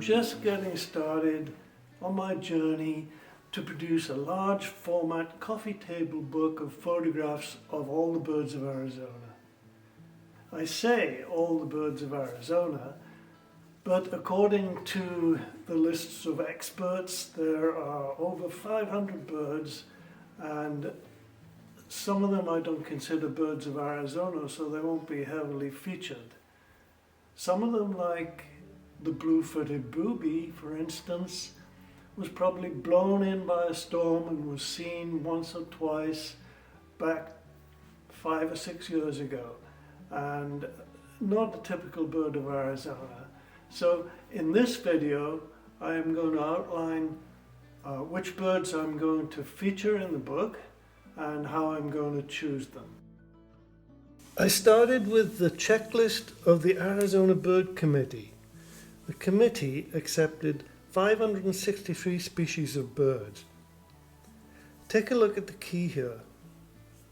just getting started on my journey to produce a large format coffee table book of photographs of all the birds of Arizona. I say all the birds of Arizona, but according to the lists of experts, there are over 500 birds, and some of them I don't consider birds of Arizona, so they won't be heavily featured. Some of them, like the blue-footed booby, for instance, was probably blown in by a storm and was seen once or twice back 5 or 6 years ago, and not a typical bird of Arizona. So in this video I am going to outline which birds I'm going to feature in the book and how I'm going to choose them. I started with the checklist of the Arizona Bird Committee. The committee accepted 563 species of birds. Take a look at the key here.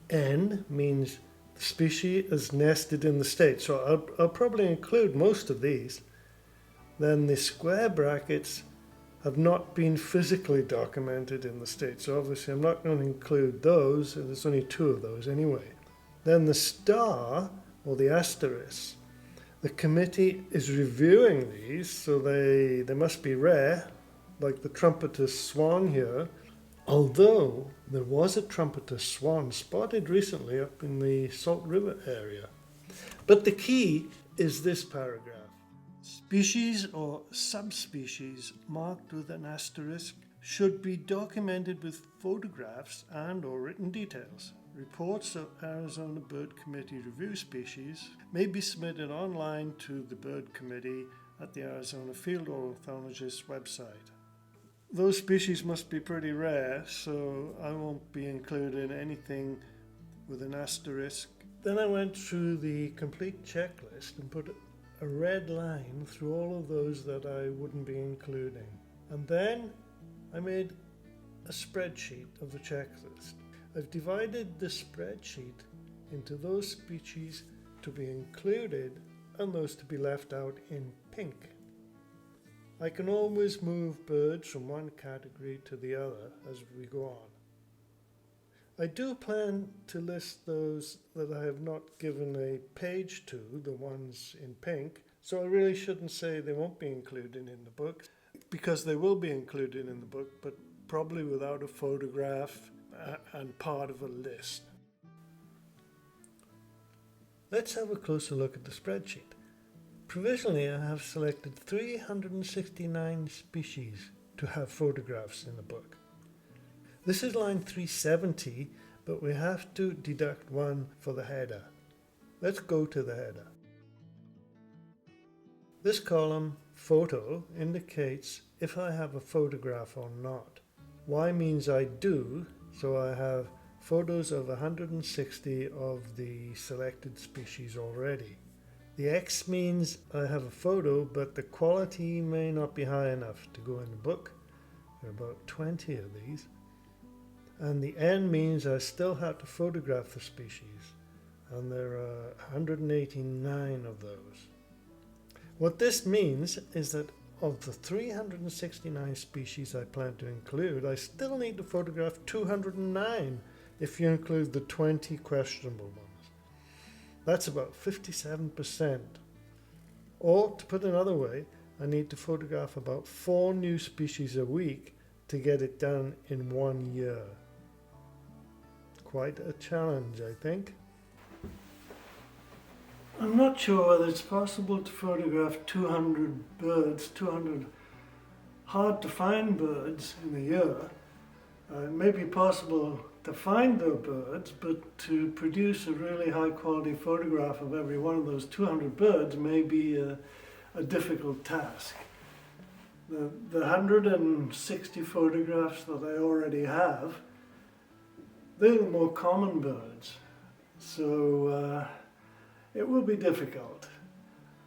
N means the species is nested in the state, so I'll probably include most of these. Then the square brackets have not been physically documented in the state, so obviously I'm not going to include those, and there's only 2 of those anyway. Then the star, or the asterisk, the committee is reviewing these, so they must be rare, like the trumpeter swan here, although there was a trumpeter swan spotted recently up in the Salt River area. But the key is this paragraph. Species or subspecies marked with an asterisk should be documented with photographs and/or written details. Reports of Arizona Bird Committee review species may be submitted online to the Bird Committee at the Arizona Field Ornithologist's website. Those species must be pretty rare, so I won't be including anything with an asterisk. Then I went through the complete checklist and put a red line through all of those that I wouldn't be including. And then I made a spreadsheet of the checklist. I've divided the spreadsheet into those species to be included and those to be left out in pink. I can always move birds from one category to the other as we go on. I do plan to list those that I have not given a page to, the ones in pink, so I really shouldn't say they won't be included in the book, because they will be included in the book, but probably without a photograph and part of a list. Let's have a closer look at the spreadsheet. Provisionally, I have selected 369 species to have photographs in the book. This is line 370, but we have to deduct 1 for the header. Let's go to the header. This column, photo, indicates if I have a photograph or not. Y means I do, so I have photos of 160 of the selected species already. The X means I have a photo, but the quality may not be high enough to go in the book. There are about 20 of these. And the N means I still have to photograph the species, and there are 189 of those. What this means is that of the 369 species I plan to include, I still need to photograph 209 if you include the 20 questionable ones. That's about 57%. Or, to put it another way, I need to photograph about 4 new species a week to get it done in 1 year. Quite a challenge, I think. I'm not sure whether it's possible to photograph 200 birds, 200 hard to find birds in a year. It may be possible to find the birds, but to produce a really high quality photograph of every one of those 200 birds may be a difficult task. The 160 photographs that I already have, they're the more common birds, so it will be difficult.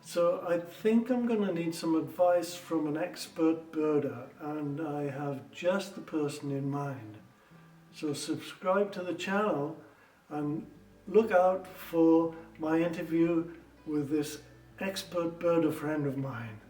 So I think I'm going to need some advice from an expert birder, and I have just the person in mind. So subscribe to the channel and look out for my interview with this expert birder friend of mine.